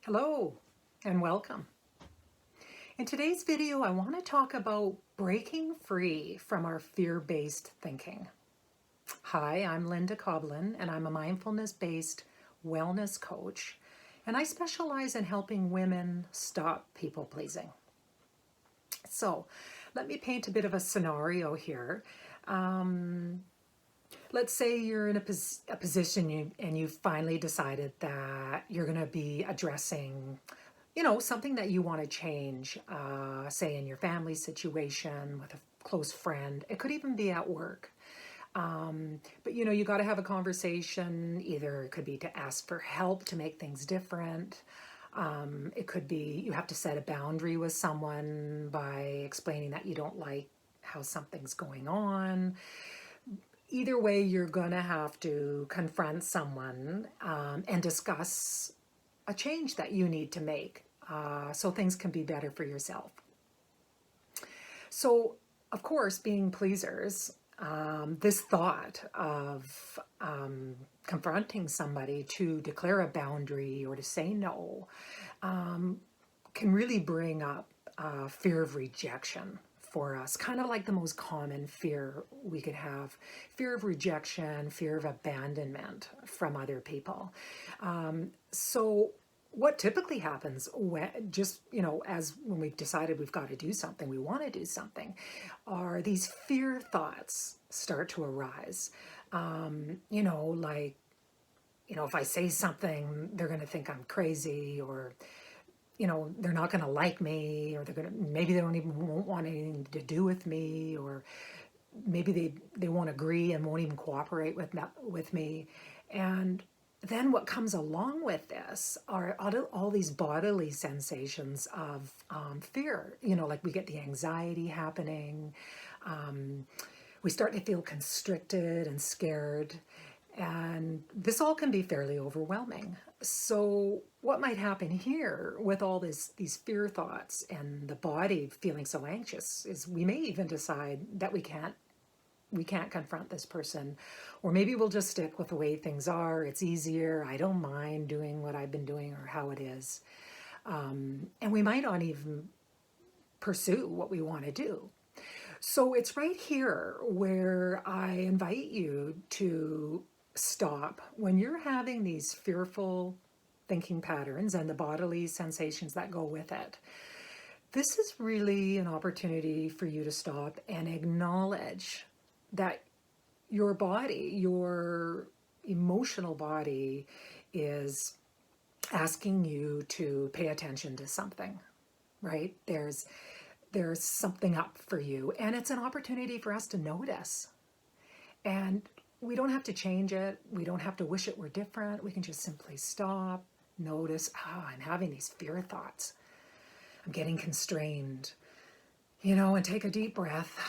Hello and welcome. In today's video, I want to talk about breaking free from our fear-based thinking. Hi, I'm Linda Coblin, and I'm a mindfulness-based wellness coach, and I specialize in helping women stop people-pleasing. So, let me paint a bit of a scenario here. Let's say you're in a position and you've finally decided that you're going to be addressing something that you want to change, say in your family situation with a close friend. It could even be at work. But you got to have a conversation. Either it could be to ask for help to make things different. It could be you have to set a boundary with someone by explaining that you don't like how something's going on. Either way, you're going to have to confront someone and discuss a change that you need to make so things can be better for yourself. So, of course, being pleasers, this thought of confronting somebody to declare a boundary or to say no can really bring up fear of rejection for us, kind of like the most common fear we could have: fear of rejection, fear of abandonment from other people. So what typically happens when as when we've decided we've got to do something, we want to do something, are these fear thoughts start to arise. If I say something, they're going to think I'm crazy, or they're not going to like me, or maybe they won't want anything to do with me, or maybe they won't agree and won't even cooperate with me. And then what comes along with this are all these bodily sensations of fear. Like we get the anxiety happening. We start to feel constricted and scared. And this all can be fairly overwhelming. So what might happen here with all these fear thoughts and the body feeling so anxious is we may even decide that we can't confront this person, or maybe we'll just stick with the way things are. It's easier. I don't mind doing what I've been doing or how it is. And we might not even pursue what we want to do. So it's right here where I invite you to stop when you're having these fearful thinking patterns and the bodily sensations that go with it. This is really an opportunity for you to stop and acknowledge that your body, your emotional body, is asking you to pay attention to something, right? There's something up for you, and it's an opportunity for us to notice. And we don't have to change it. We don't have to wish it were different. We can just simply stop, notice, I'm having these fear thoughts. I'm getting constrained, and take a deep breath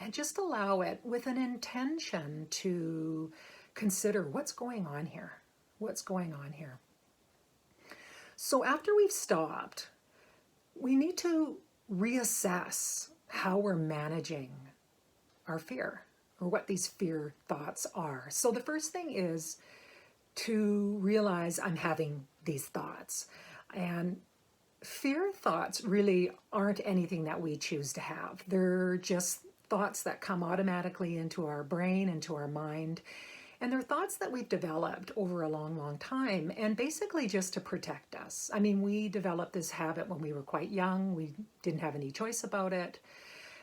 and just allow it with an intention to consider what's going on here. What's going on here? So after we've stopped, we need to reassess how we're managing our fear, or what these fear thoughts are. So the first thing is to realize I'm having these thoughts. And fear thoughts really aren't anything that we choose to have. They're just thoughts that come automatically into our brain, into our mind. And they're thoughts that we've developed over a long, long time, and basically just to protect us. I mean, we developed this habit when we were quite young. We didn't have any choice about it.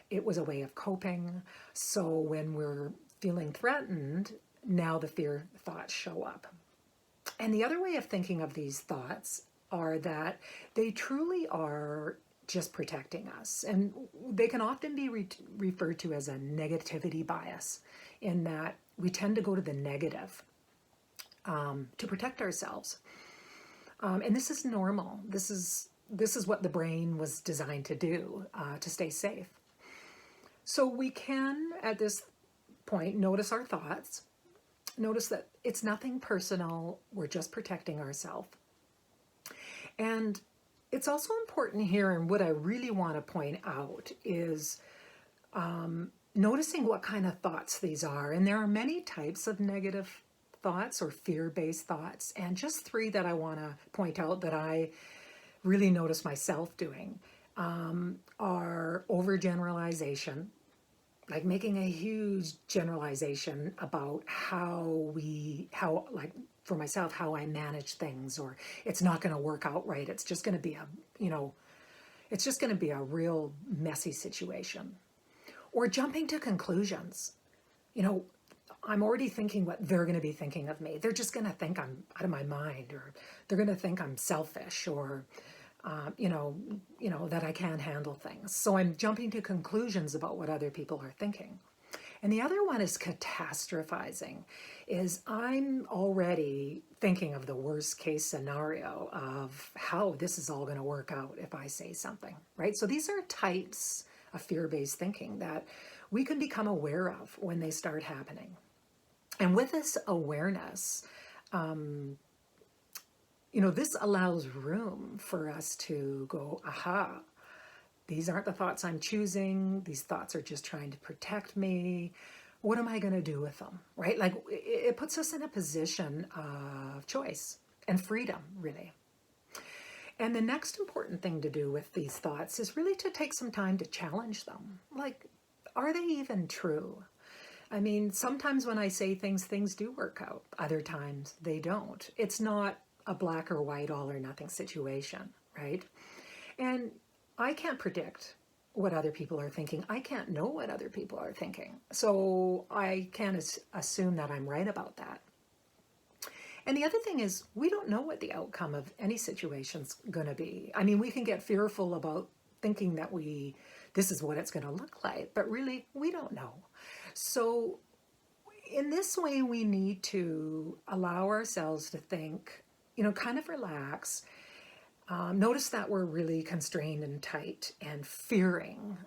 It was a way of coping. So when we're feeling threatened, now the fear thoughts show up. And the other way of thinking of these thoughts are that they truly are just protecting us. And they can often be referred to as a negativity bias, in that we tend to go to the negative to protect ourselves. And this is normal. This is what the brain was designed to do, to stay safe. So we can, at this point, notice our thoughts. Notice that it's nothing personal. We're just protecting ourselves. And it's also important here, and what I really want to point out is noticing what kind of thoughts these are. And there are many types of negative thoughts or fear-based thoughts. And just three that I want to point out that I really notice myself doing are overgeneralization, like making a huge generalization about how like for myself, how I manage things, or it's not going to work out right. It's just going to be it's just going to be a real messy situation. Or jumping to conclusions. I'm already thinking what they're going to be thinking of me. They're just going to think I'm out of my mind, or they're going to think I'm selfish, or that I can't handle things. So I'm jumping to conclusions about what other people are thinking. And the other one is catastrophizing, is I'm already thinking of the worst case scenario of how this is all going to work out if I say something, right? So these are types of fear-based thinking that we can become aware of when they start happening. And with this awareness, this allows room for us to go, aha, these aren't the thoughts I'm choosing. These thoughts are just trying to protect me. What am I going to do with them, right? Like it puts us in a position of choice and freedom, really. And the next important thing to do with these thoughts is really to take some time to challenge them. Like, are they even true? I mean, sometimes when I say things, things do work out. Other times they don't. It's not a black or white, all or nothing situation, right? And I can't predict what other people are thinking. I can't know what other people are thinking. So I can't assume that I'm right about that. And the other thing is, we don't know what the outcome of any situation's going to be. I mean, we can get fearful about thinking that this is what it's going to look like, but really, we don't know. So in this way, we need to allow ourselves to think, kind of relax. Notice that we're really constrained and tight and fearing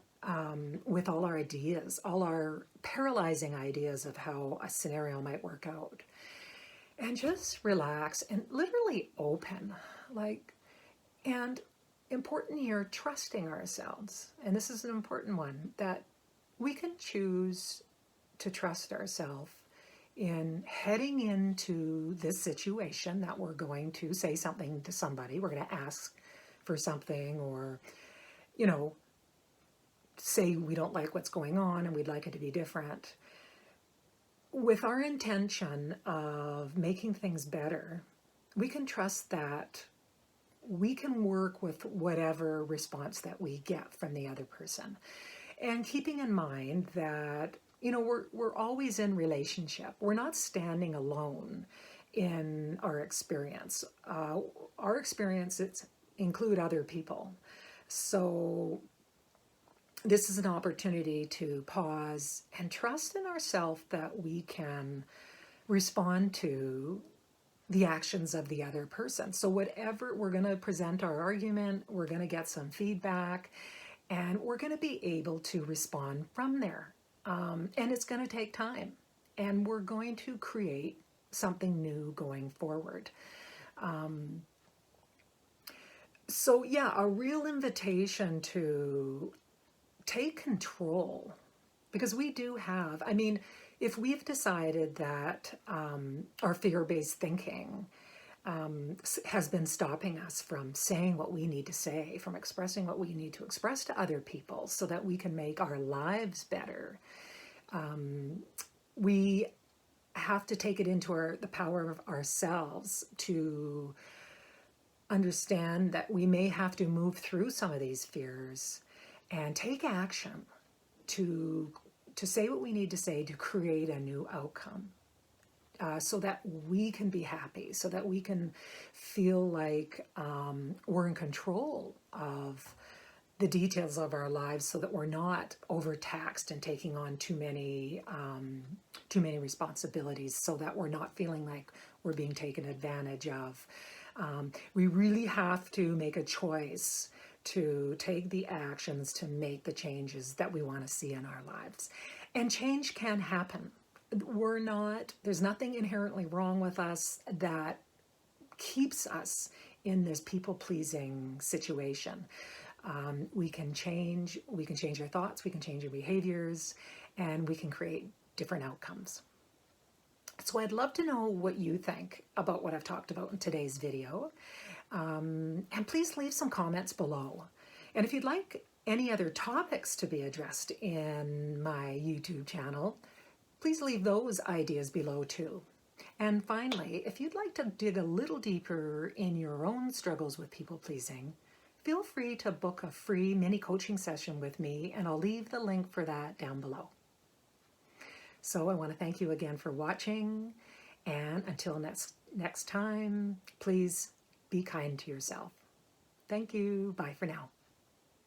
with all our ideas, all our paralyzing ideas of how a scenario might work out. And just relax and literally open, and important here, trusting ourselves. And this is an important one, that we can choose to trust ourselves in heading into this situation that we're going to say something to somebody. We're going to ask for something, or, say we don't like what's going on and we'd like it to be different. With our intention of making things better, we can trust that we can work with whatever response that we get from the other person. And keeping in mind that, we're always in relationship. We're not standing alone in our experience. Our experiences include other people. So this is an opportunity to pause and trust in ourselves that we can respond to the actions of the other person. So whatever, we're going to present our argument, we're going to get some feedback, and we're going to be able to respond from there. And it's going to take time, and we're going to create something new going forward. So yeah, a real invitation to take control, because we do have, I mean, if we've decided that our fear-based thinking has been stopping us from saying what we need to say, from expressing what we need to express to other people so that we can make our lives better, we have to take it into the power of ourselves to understand that we may have to move through some of these fears and take action to say what we need to say to create a new outcome, so that we can be happy, so that we can feel like we're in control of the details of our lives, so that we're not overtaxed and taking on too many responsibilities, so that we're not feeling like we're being taken advantage of. We really have to make a choice to take the actions to make the changes that we want to see in our lives. And change can happen. There's nothing inherently wrong with us that keeps us in this people-pleasing situation. We can change our thoughts, we can change our behaviors, and we can create different outcomes. So I'd love to know what you think about what I've talked about in today's video. And please leave some comments below. And if you'd like any other topics to be addressed in my YouTube channel, please leave those ideas below too. And finally, if you'd like to dig a little deeper in your own struggles with people pleasing, feel free to book a free mini coaching session with me, and I'll leave the link for that down below. So I want to thank you again for watching, and until next time, please be kind to yourself. Thank you. Bye for now.